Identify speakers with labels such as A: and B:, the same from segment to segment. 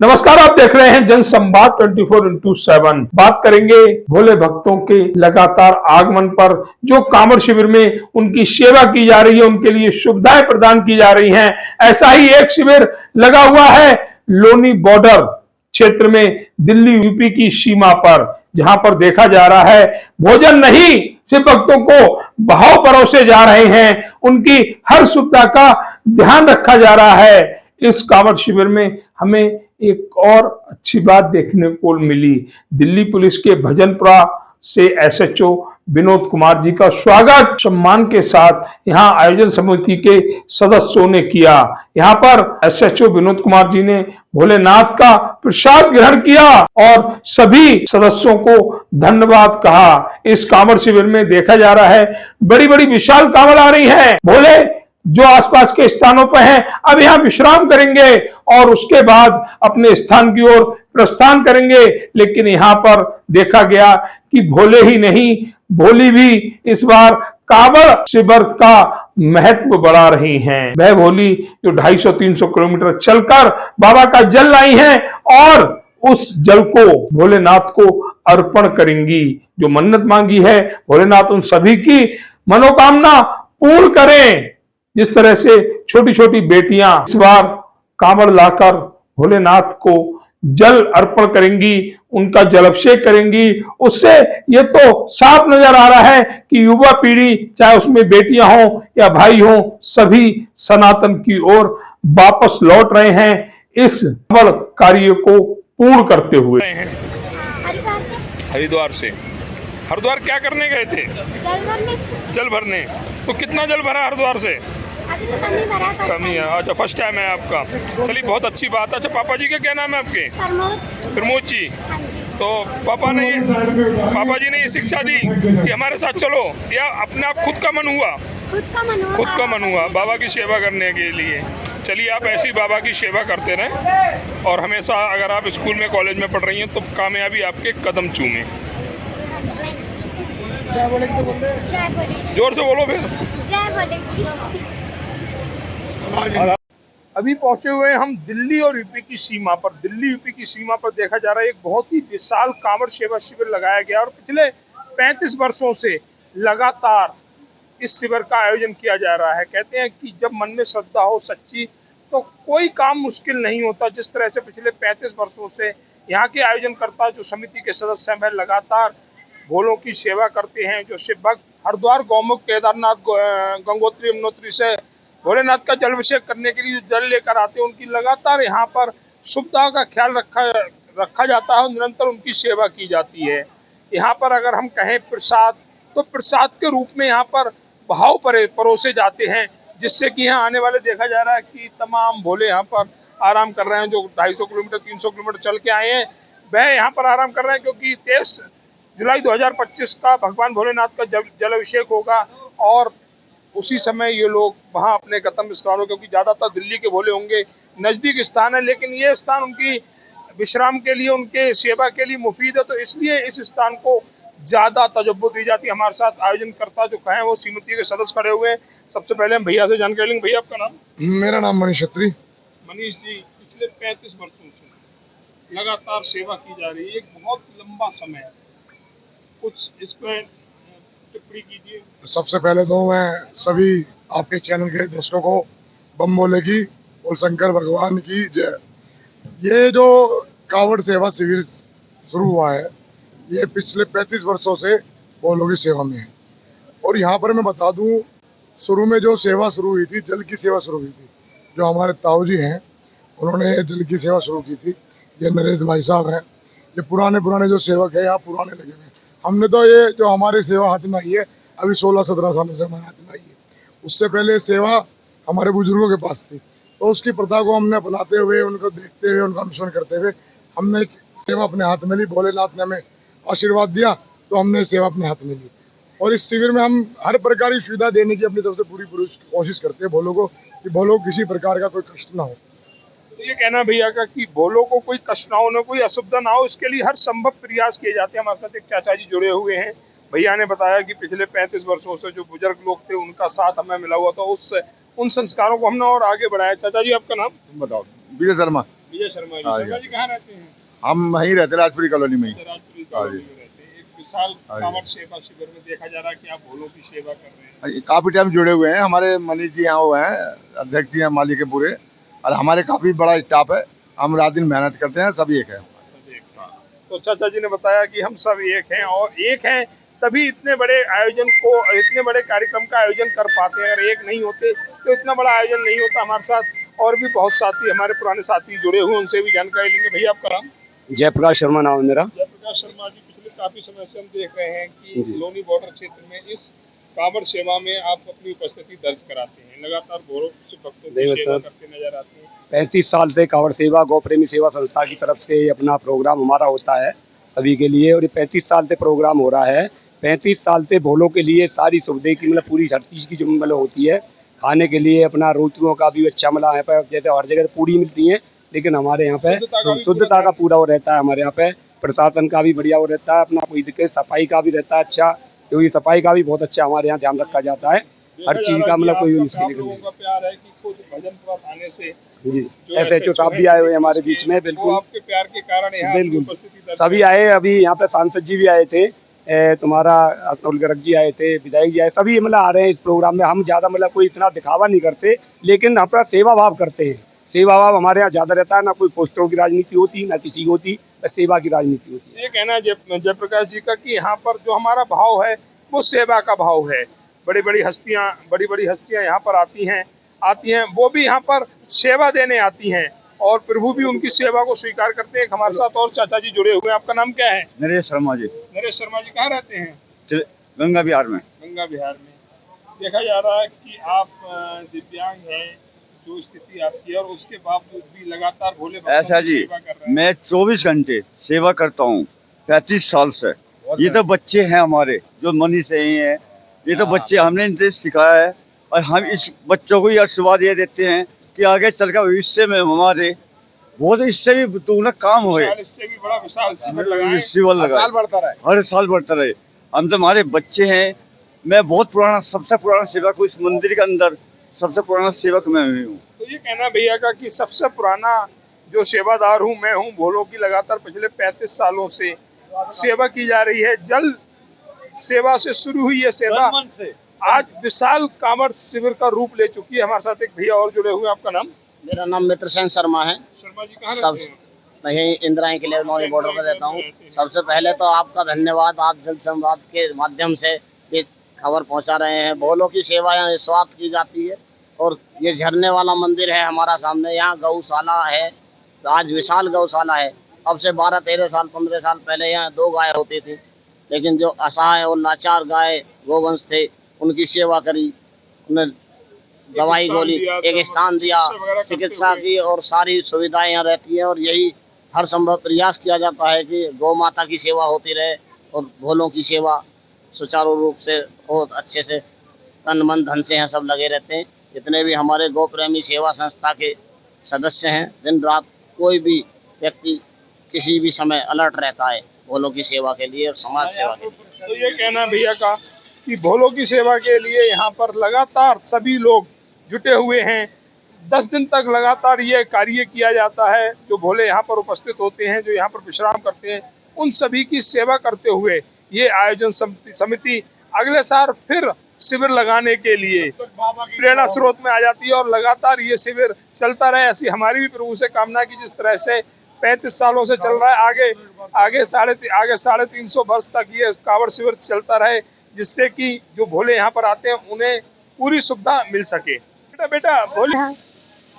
A: नमस्कार, आप देख रहे हैं जन संवाद 24x7। बात करेंगे भोले भक्तों के लगातार आगमन पर, जो कांवड़ शिविर में उनकी सेवा की जा रही है, उनके लिए सुविधाएं प्रदान की जा रही हैं। ऐसा ही एक शिविर लगा हुआ है लोनी बॉर्डर क्षेत्र में, दिल्ली यूपी की सीमा पर, जहां पर देखा जा रहा है भोजन नहीं, सिर्फ भक्तों को भाव परोसे जा रहे हैं, उनकी हर सुविधा का ध्यान रखा जा रहा है। इस कांवड़ शिविर में हमें एक और अच्छी बात देखने को मिली। दिल्ली पुलिस के भजनपुरा से एसएचओ विनोद कुमार जी का स्वागत सम्मान के साथ यहां आयोजन समिति के सदस्यों ने किया। यहां पर एसएचओ विनोद कुमार जी ने भोलेनाथ का प्रसाद ग्रहण किया और सभी सदस्यों को धन्यवाद कहा। इस कांवड़ शिविर में देखा जा रहा है बड़ी बड़ी विशाल कांवड़ आ रही है। भोले जो आसपास के स्थानों पर हैं, अब यहाँ विश्राम करेंगे और उसके बाद अपने स्थान की ओर प्रस्थान करेंगे। लेकिन यहाँ पर देखा गया कि भोले ही नहीं, भोली भी इस बार कांवड़ शिविर का महत्व बढ़ा रही हैं। वह भोली जो 250-300 किलोमीटर चलकर बाबा का जल लाई हैं और उस जल को भोलेनाथ को अर्पण करेंगी। जो मन्नत मांगी है, भोलेनाथ उन सभी की मनोकामना पूर्ण करें। जिस तरह से छोटी छोटी बेटियां इस बार कांवड़ लाकर भोलेनाथ को जल अर्पण करेंगी, उनका जलाभिषेक करेंगी, उससे ये तो साफ नजर आ रहा है कि युवा पीढ़ी, चाहे उसमें बेटियां हों या भाई हों, सभी सनातन की ओर वापस लौट रहे हैं इस कांवड़ कार्य को पूर्ण करते हुए।
B: हरिद्वार से हरिद्वार क्या करने गए थे? जल भरने। तो कितना जल भरा हरिद्वार से? कमी है। अच्छा, फर्स्ट टाइम है आपका। चलिए, बहुत अच्छी बात है। अच्छा, पापा जी का क्या नाम है आपके? प्रमोद जी। तो पापा जी ने ये शिक्षा दी कि हमारे साथ चलो, या अपने आप खुद का मन हुआ? खुद का मन हुआ बाबा की सेवा करने के लिए। चलिए, आप ऐसी बाबा की सेवा करते रहें और हमेशा अगर आप स्कूल में कॉलेज में पढ़ रही हैं तो कामयाबी आपके कदम चूमे। जोर से बोलो फिर। अभी पहुंचे हुए हम दिल्ली और यूपी की सीमा पर। दिल्ली यूपी की सीमा पर देखा जा रहा है एक बहुत ही विशाल कांवड़ सेवा शिविर लगाया गया और पिछले 35 वर्षों से लगातार इस शिविर का आयोजन किया जा रहा है। कहते हैं कि जब मन में श्रद्धा हो सच्ची तो कोई काम मुश्किल नहीं होता। जिस तरह से पिछले 35 वर्षों से यहाँ के आयोजनकर्ता जो समिति के सदस्य हैं लगातार भोलों की सेवा करते हैं। जो शिव भक्त हरिद्वार, गौमुख, केदारनाथ, गंगोत्री, यमुनोत्री से भोलेनाथ का जलाभिषेक करने के लिए जल लेकर आते हैं, उनकी लगातार यहाँ पर सुविधा का ख्याल रखा जाता है और निरंतर उनकी सेवा की जाती है। यहाँ पर अगर हम कहें प्रसाद, तो प्रसाद के रूप में यहाँ पर भाव परोसे जाते हैं, जिससे कि यहाँ आने वाले देखा जा रहा है कि तमाम भोले यहाँ पर आराम कर रहे हैं। जो 250 किलोमीटर 300 किलोमीटर चल के आए हैं वह यहाँ पर आराम कर रहे हैं, क्योंकि 23 जुलाई 2025 का भगवान भोलेनाथ का जलाभिषेक होगा और उसी समय ये लोग वहाँ अपने गंतव्य स्थानों, क्योंकि ज्यादातर दिल्ली के भोले होंगे, नजदीक स्थान है, लेकिन ये स्थान उनकी विश्राम के लिए, उनके सेवा के लिए मुफीद है, तो इसलिए इस स्थान को ज्यादा तवज्जो दी जाती है। हमारे साथ आयोजनकर्ता जो कहें वो समिति के सदस्य खड़े हुए हैं। सबसे पहले हम भैया से जानकारी लेंगे। भैया, आपका नाम?
C: मेरा नाम मनीष छत्री।
A: मनीष जी, पिछले 35 वर्षों से लगातार सेवा की जा रही है, एक बहुत लंबा समय, कुछ इस पर टिप्पणी कीजिए।
C: तो सबसे पहले तो मैं सभी आपके चैनल के दर्शकों को बम बोले की और शंकर भगवान की जय। ये जो कांवड़ सेवा शिविर शुरू हुआ है, ये पिछले 35 वर्षों से भोलों की सेवा में है। और यहाँ पर मैं बता दूं, शुरू में जो सेवा शुरू हुई थी, जल की सेवा शुरू हुई थी, जो हमारे ताऊ जी हैं उन्होंने जल की सेवा शुरू की थी। ये नरेश भाई साहब हैं, ये पुराने जो सेवक है यहाँ पुराने लगे हुए। हमने तो ये जो हमारी सेवा हाथ में आई है अभी 16-17 सालों से हमारे हाथ में आई है। उससे पहले सेवा हमारे बुजुर्गों के पास थी, तो उसकी प्रथा को हमने अपनाते हुए, उनको देखते हुए, उनका अनुसरण करते हुए हमने एक सेवा अपने हाथ में ली। भोलेनाथ ने हमें आशीर्वाद दिया तो हमने सेवा अपने हाथ में ली। और इस शिविर में हम हर प्रकार की सुविधा देने की अपनी तरफ से पूरी कोशिश करते हैं भोलों को, कि भोलों को किसी प्रकार का कोई कष्ट ना हो।
A: तो ये कहना भैया का कि भोलों को कोई कष्ट ना हो, ना कोई असुविधा ना हो, इसके लिए हर संभव प्रयास किए जाते हैं। हमारे साथ एक चाचा जी जुड़े हुए हैं। भैया ने बताया कि पिछले 35 वर्षों से जो बुजुर्ग लोग थे उनका साथ हमें मिला हुआ था, उन संस्कारों को हमने और आगे बढ़ाया। चाचा जी, आपका नाम?
D: बताओ। विजय शर्मा।
B: विजय शर्मा जी।
C: हाँ जी।
B: शर्मा जी कहाँ रहते हैं?
C: हम वहीं रहते राजपुरी कॉलोनी में ही।
B: राजपुरी
C: हाँ
B: कॉलोनी
C: जी।
B: में रहते हैं। एक विशाल
C: हाँ जी।
B: कांवड़ सेवा शिविर में देखा जा रहा है कि आप भोलों की सेवा कर रहे हैं।
C: काफी टाइम जुड़े हुए हैं, हमारे मनीष जी यहाँ वो हैं, अध्यक्ष जी हैं माली के पूरे, और हमारे काफी बड़ा स्टाफ है। हम रात दिन मेहनत करते हैं, सब एक है।
B: सब एक हैं। तो चाचा जी ने बताया कि हम सब एक हैं और एक हैं तभी इतने बड़े आयोजन को, इतने बड़े कार्यक्रम का आयोजन कर पाते हैं। अगर एक नहीं होते तो इतना बड़ा आयोजन नहीं होता। हमारे साथ और भी बहुत साथी, हमारे पुराने साथी जुड़े हुए, उनसे भी जानकारी लेंगे। भैया आपका नाम?
D: जयप्रकाश शर्मा नाम है मेरा।
B: जयप्रकाश शर्मा जी, पिछले काफी समय से हम देख रहे हैं कि लोनी बॉर्डर क्षेत्र में इस कांवड़ सेवा में आप अपनी उपस्थिति दर्ज कराते हैं। लगातार भोलों से भक्तों की सेवा करते नजर आते हैं।
D: 35 साल से कांवड़ सेवा गौ प्रेमी सेवा संस्था की तरफ से अपना प्रोग्राम हमारा होता है सभी के लिए, और ये 35 साल से प्रोग्राम हो रहा है। 35 साल से भोलों के लिए सारी सुविधाएं की मतलब पूरी हर चीज़ की जो मतलब होती है, खाने के लिए अपना रोटियों का भी अच्छा मतलब यहाँ पर जैसे हर जगह पूरी मिलती है, लेकिन हमारे यहाँ पे शुद्धता का पूरा वो रहता है। हमारे यहाँ पे प्रशासन का भी बढ़िया वो रहता है, अपना कोई दिक्कत, सफाई का भी रहता है अच्छा, क्योंकि सफाई का भी बहुत अच्छा हमारे यहाँ ध्यान रखा जाता है। हर चीज़ का मतलब कोई
B: लोगों का प्यार है कि खुद भजन प्रभात आने से
D: जी SHO साहब भी आए हुए हैं हमारे बीच में। बिल्कुल
B: आपके प्यार के कारण यहाँ
D: बिल्कुल सभी आए। अभी यहाँ पे सांसद जी भी आए थे, तुम्हारा अतुल गर्ग जी आए थे, विधायक जी आए, सभी मतलब आ रहे हैं इस प्रोग्राम में। हम ज़्यादा मतलब कोई इतना दिखावा नहीं करते, लेकिन अपना सेवा भाव करते हैं। सेवा भाव हमारे यहाँ ज़्यादा रहता है, ना कोई पोस्टरों की राजनीति होती, ना किसी की होती, बस सेवा की राजनीति होती है।
B: ये कहना है जयप्रकाश जी का कि यहाँ पर जो हमारा भाव है वो सेवा का भाव है। बड़ी बड़ी हस्तियाँ यहाँ पर आती हैं, वो भी यहाँ पर सेवा देने आती हैं और प्रभु भी उनकी सेवा को स्वीकार करते हैं। हमारे साथ और चाचा जी जुड़े हुए हैं। आपका नाम क्या है?
C: नरेश शर्मा जी।
B: नरेश शर्मा जी कहाँ रहते हैं?
C: गंगा विहार में।
B: गंगा विहार में। देखा जा रहा है कि आप दिव्यांग हैं, जो स्थिति आपकी है, और उसके बावजूद भी लगातार भोले भक्तों
E: ऐसा
B: की
E: जी,
B: सेवा कर रहे हैं।
E: मैं 24 घंटे सेवा करता हूँ 35 साल से। ये तो बच्चे हैं हमारे जो मनी से ही हैं, ये तो बच्चे हमने इनसे सिखाया है, और हम इस बच्चों को ये आशीर्वाद ये देते हैं कि आगे चलकर भविष्य में हमारे बहुत इससे भी दुगना काम हुए,
B: इससे भी बड़ा विशाल शिविर लगाएं,
E: शिविर लगाएं, हर साल बढ़ता रहे। हम तो हमारे बच्चे हैं। मैं बहुत पुराना, सबसे पुराना सेवक हूँ इस मंदिर के अंदर, सबसे पुराना सेवक मैं हूँ।
B: तो ये कहना भैया का कि सबसे पुराना जो सेवादार हूँ मैं हूँ। भोलों की लगातार पिछले 35 सालों से सेवा की जा रही है। जल सेवा से शुरू हुई ये सेवा आज विशाल कांवड़ शिविर का रूप ले चुकी है। हमारे साथ एक भैया और जुड़े हुए हैं। आपका नाम?
F: मेरा नाम मित्रसेन शर्मा है।
B: शर्मा जी कहाँ रहते हैं?
F: मैं यहीं इंदिरा के लिए लोनी बॉर्डर पर रहता हूँ। सबसे पहले तो आपका धन्यवाद, आप जन संवाद के माध्यम से ये खबर पहुँचा रहे हैं। भोलों की सेवा यहाँ निस्वार्थ की जाती है, और ये झरने वाला मंदिर है हमारा सामने। यहाँ गौशाला है, आज विशाल गौशाला है। अब से 12-13 साल 15 साल पहले यहाँ 2 गाय होती थी, लेकिन जो असहाय और लाचार गाय गोवंश थे उनकी सेवा करी, उन्हें दवाई गोली एक स्थान दिया, चिकित्सा की और सारी सुविधाएं यहाँ रहती हैं। और यही हर संभव प्रयास किया जाता है कि गौ माता की सेवा होती रहे और भोलों की सेवा सुचारू रूप से बहुत अच्छे से तन मन धन से यहाँ सब लगे रहते हैं। जितने भी हमारे गौ प्रेमी सेवा संस्था के सदस्य हैं, दिन रात कोई भी व्यक्ति किसी भी समय अलर्ट रहता है भोलों की सेवा के लिए और समाज सेवा के लिए।
B: तो ये कहना भैया का कि भोलों की सेवा के लिए यहाँ पर लगातार सभी लोग जुटे हुए हैं। 10 दिन तक लगातार ये कार्य किया जाता है। जो भोले यहाँ पर उपस्थित होते हैं, जो यहाँ पर विश्राम करते हैं, उन सभी की सेवा करते हुए ये आयोजन समिति अगले साल फिर शिविर लगाने के लिए प्रेरणा स्रोत में आ जाती है और लगातार ये शिविर चलता रहे, ऐसी हमारी भी प्रभु से कामना की। जिस तरह से 35 सालों से चल रहा है, आगे 350 वर्ष तक ये कांवड़ शिविर चलता रहे, जिससे कि जो भोले यहाँ पर आते हैं उन्हें पूरी सुविधा मिल सके। बेटा भोले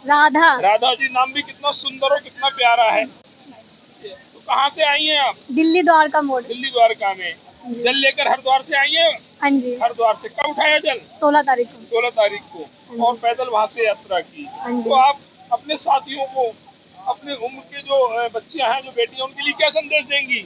B: राधा जी, नाम भी कितना सुंदर और कितना प्यारा है। तो कहाँ से आई हैं आप?
G: दिल्ली द्वारका मोड़।
B: दिल्ली द्वारका में जल लेकर हरिद्वार से आई हैं?
G: हाँ जी।
B: हरिद्वार से कब उठाया जल?
G: 16 तारीख को।
B: 16 तारीख को, और पैदल वहाँ से यात्रा की। तो आप अपने साथियों को, अपने उम्र के जो बच्चियां हैं, जो बेटियां, उनके लिए क्या संदेश देंगी?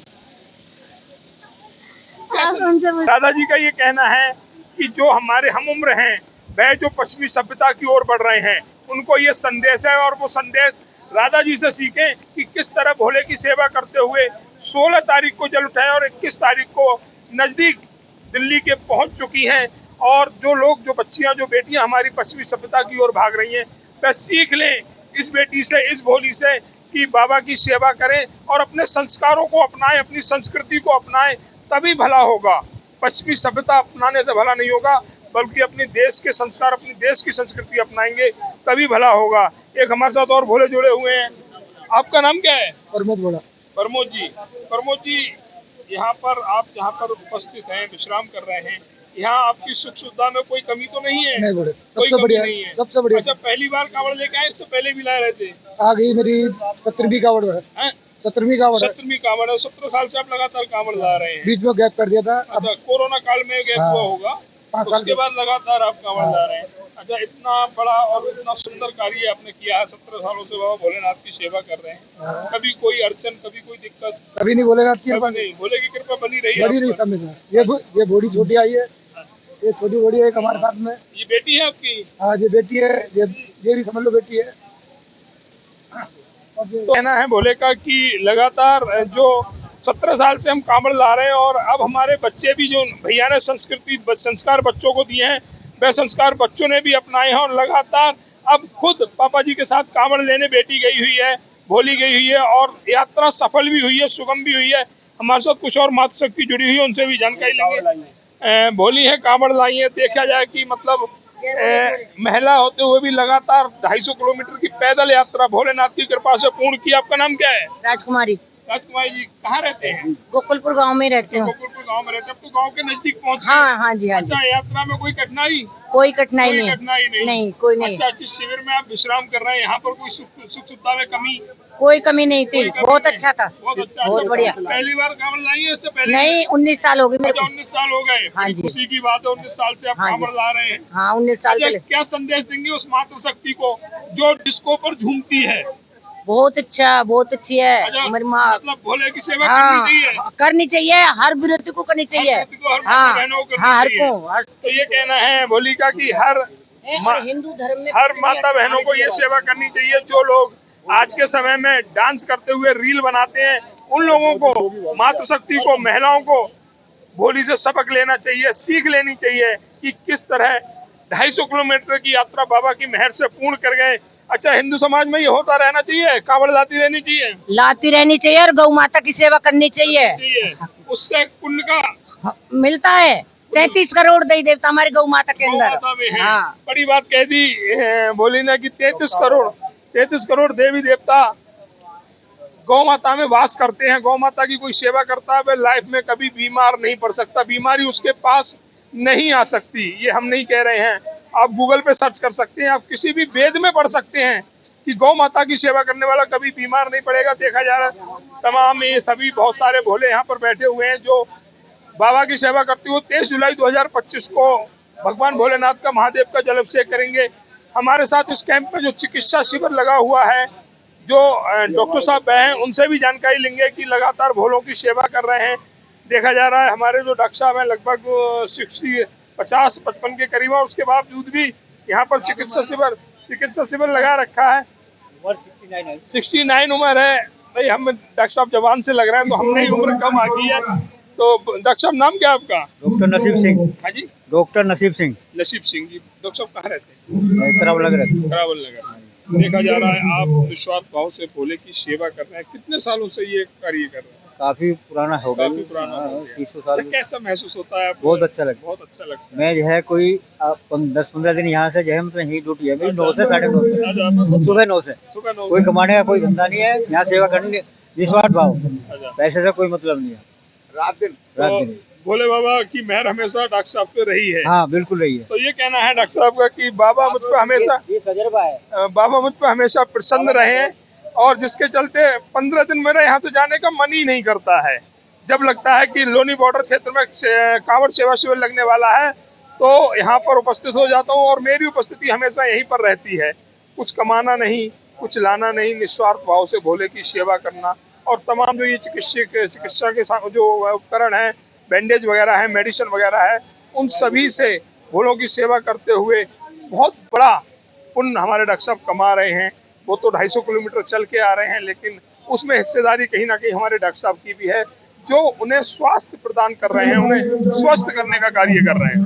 B: दादा जी का ये कहना है कि जो हमारे हम उम्र हैं, वह जो पश्चिमी सभ्यता की ओर बढ़ रहे हैं, उनको ये संदेश है, और वो संदेश राधा जी से सीखें कि किस तरह भोले की सेवा करते हुए 16 तारीख को जल उठाए और 21 तारीख को नजदीक दिल्ली के पहुंच चुकी हैं। और जो लोग, जो बच्चियां, जो बेटियां हमारी पश्चिमी सभ्यता की ओर भाग रही हैं, वह सीख लें इस बेटी से, इस भोली से कि बाबा की सेवा करें और अपने संस्कारों को अपनाएं, अपनी संस्कृति को अपनाएं, तभी भला होगा। पश्चिमी सभ्यता अपनाने से भला नहीं होगा, बल्कि अपने देश के संस्कार, अपनी देश की संस्कृति अपनाएंगे तभी भला होगा। एक हमारे साथ और भोले जुड़े हुए हैं। आपका नाम क्या है?
G: प्रमोद बोला।
B: प्रमोद जी, प्रमोद जी, यहाँ पर आप जहाँ पर उपस्थित हैं, विश्राम कर रहे हैं, यहाँ आपकी सुख सुविधा में कोई कमी तो नहीं है?
G: नहीं बोले,
B: कोई
G: सबसे
B: कमी
G: बढ़िया
B: नहीं है।
G: सबसे बढ़िया।
B: अच्छा, पहली बार कांवड़ लेके आए, इससे पहले भी लाए रहे थे?
G: आ गई मेरी 17वीं कावड़ है। 17वीं कावड़ है।
B: 17वीं कांवड़ है। 17 साल से आप लगातार कांवड़ ला रहे हैं।
G: बीच में गैप कर दिया था।
B: अच्छा, कोरोना काल में गैप हुआ होगा,
G: 5 साल
B: उसके बाद लगातार आप कांवड़ ला रहे हैं। अच्छा, इतना बड़ा और इतना सुंदर कार्य आपने किया है, 17 सालों से बाबा भोलेनाथ की सेवा कर रहे हैं। कभी कोई अड़चन, कभी कोई दिक्कत?
G: कभी नहीं बोलेनाथ की कृपा,
B: नहीं, भोले की कृपा बनी रही
G: बड़ी रही सब में। ये बूढ़ी छोटी आई है, ये छोटी बड़ी है एक हमारे साथ में।
B: ये बेटी है आपकी?
G: हाँ, ये बेटी है, ये भी समझ लो बेटी है।
B: तो कहना है भोले का कि लगातार जो 17 साल से हम कांवड़ ला रहे हैं और अब हमारे बच्चे भी, जो भैया ने संस्कार बच्चों को दिए हैं, वह संस्कार बच्चों ने भी अपनाए हैं और लगातार अब खुद पापा जी के साथ कांवड़ लेने बेटी गई हुई है, भोली गई हुई है और यात्रा सफल भी हुई है, सुगम भी हुई है। हमारे साथ कुछ और मातृशक्ति जुड़ी हुई है, उनसे भी जानकारी लेंगे। भोली है, कांवड़ लाई है। देखा जाए कि मतलब महिला होते हुए भी लगातार 250 किलोमीटर की पैदल यात्रा भोलेनाथ की कृपा से पूर्ण की। आपका नाम क्या है?
H: राजकुमारी।
B: राजकुमारी जी, कहाँ रहते हैं?
H: गोकुलपुर गांव में रहते हैं।
B: गोकुलपुर गांव में रहते हैं। अब तो गांव के नजदीक पहुँच गए।
H: हाँ हाँ जी, हाँ जी।
B: अच्छा, यात्रा में कोई कठिनाई?
H: कोई कठिनाई
B: कोई
H: नहीं।
B: कठिनाई
H: नहीं, कोई नहीं।
B: अच्छा, जिस शिविर में आप विश्राम कर रहे हैं, यहाँ पर कोई सुख सुविधा में कमी?
H: कोई कमी नहीं थी, बहुत अच्छा था,
B: बहुत अच्छा,
H: बहुत बढ़िया।
B: पहली बार कांवड़ लाई है इससे पहले?
H: नहीं, 19 साल हो गए मेरे
B: अच्छा,
H: को।
B: 19 साल हो गए।
H: हाँ जी।
B: खुशी की बात है, 19 साल से आप
H: हाँ जी।
B: कांवड़ ला रहे हैं।
H: हाँ, 19 साल
B: अच्छा,
H: पहले।
B: क्या संदेश देंगे उस मातृशक्ति को जो जिसको पर झूमती है?
H: बहुत अच्छा, बहुत अच्छी है
B: अच्छा,
H: मेरी माँ।
B: मतलब भोले की सेवा
H: हाँ,
B: करनी चाहिए?
H: करनी चाहिए, हर विरोधी को करनी चाहिए।
B: हर व्यक्ति को, हर
H: हाँ,
B: माता बहनों को करनी
H: हाँ, हर
B: चाहिए।
H: को।
B: तो ये कहना है भोली का कि हर
H: हिंदू धर्म में
B: हर माता बहनों को ये सेवा करनी चाहिए। जो लोग आज के समय में डांस करते हुए रील बनाते हैं, उन लोगों को, मातृशक्ति को, महिलाओं को भोली से सबक लेना चाहिए, सीख लेनी चाहिए कि किस तरह 250 किलोमीटर की यात्रा बाबा की मेहर से पूर्ण कर गए। अच्छा, हिंदू समाज में ये होता रहना चाहिए, कांवड़ लाती रहनी चाहिए?
H: लाती रहनी चाहिए और गौ माता की सेवा करनी चाहिए।
B: उससे पुण्य का
H: मिलता है। 33 करोड़ देवी देवता हमारे गौ माता के
B: गौ माता
H: अंदर।
B: में है।
H: हाँ,
B: बड़ी बात कह दी भोली ने कि 33 करोड़ देवी देवता गौ माता में वास करते हैं। गौ माता की कोई सेवा करता है, वह लाइफ में कभी बीमार नहीं पड़ सकता, बीमारी उसके पास नहीं आ सकती। ये हम नहीं कह रहे हैं, आप गूगल पे सर्च कर सकते हैं, आप किसी भी वेद में पढ़ सकते हैं कि गौ माता की सेवा करने वाला कभी बीमार नहीं पड़ेगा। देखा जा रहा है तमाम ये सभी बहुत सारे भोले यहाँ पर बैठे हुए हैं जो बाबा की सेवा करते हुए 23 जुलाई 2025 को भगवान भोलेनाथ का, महादेव का जलाभिषेक करेंगे। हमारे साथ इस कैंप में जो चिकित्सा शिविर लगा हुआ है, जो डॉक्टर साहब हैं, उनसे भी जानकारी लेंगे कि लगातार भोलों की सेवा कर रहे हैं। देखा जा रहा है हमारे जो डॉक्टर साहब हैं लगभग 50-55 के करीब है, उसके बावजूद भी यहाँ पर चिकित्सा शिविर लगा रखा है। 69 उम्र है भाई, हम डॉक्टर साहब जवान से लग रहे हैं, तो हमने ही उम्र कम आ गई है। तो डॉक्टर साहब, नाम क्या आपका?
I: डॉक्टर नसीब सिंह।
B: हाँ जी,
I: डॉक्टर नसीब सिंह।
B: नसीब सिंह जी। डॉक्टर साहब कहाँ रहते हैं?
I: करावल नगर।
B: करावल नगर। देखा जा रहा है आप निस्वार्थ भाव से भोले की सेवा कर रहे हैं। कितने सालों से ये कार्य कर रहे हैं?
I: काफी पुराना हो गया,
B: काफी पुराना हो गया।
I: 300 साल।
B: कैसा महसूस होता है आपको?
I: बहुत अच्छा लगता
B: बहुत अच्छा लगता है।
I: मैं जो है कोई 10-15 दिन यहाँ से जो है मतलब यही ड्यूटी है मेरी, 9 से 9:30 सुबह 9 से।
B: सुबह 9
I: कोई कमाने का कोई धंधा नहीं है, यहाँ सेवा करने निस्वार्थ भाव,
B: अच्छा।
I: पैसे से कोई मतलब नहीं है।
C: रात दिन
B: तो भोले बाबा की मेहर हमेशा डॉक्टर साहब पे रही है।
I: हाँ, बिल्कुल रही है।
B: तो ये कहना है डॉक्टर साहब का कि बाबा मुझ पे हमेशा,
I: ये तजुर्बा है।
B: बाबा मुझ पे हमेशा प्रसन्न रहे हैं, और जिसके चलते 15 दिन मेरा यहाँ से जाने का मन ही नहीं करता है। जब लगता है कि लोनी बॉर्डर क्षेत्र में कांवड़ सेवा शिविर लगने वाला है, तो यहाँ पर उपस्थित हो जाता हूँ और मेरी उपस्थिति हमेशा यहीं पर रहती है। कुछ कमाना नहीं, कुछ लाना नहीं, निस्वार्थ भाव से भोले की सेवा करना। और तमाम जो ये चिकित्सा के जो उपकरण हैं, बैंडेज वगैरह है, मेडिसिन वगैरह है, उन सभी से भोलों की सेवा करते हुए बहुत बड़ा पुण्य हमारे डॉक्टर साहब कमा रहे हैं। वो तो 250 किलोमीटर चल के आ रहे हैं, लेकिन उसमें हिस्सेदारी कहीं ना कहीं हमारे डॉक्टर साहब की भी है, जो उन्हें स्वास्थ्य प्रदान कर रहे हैं, उन्हें स्वस्थ करने का कार्य कर रहे हैं।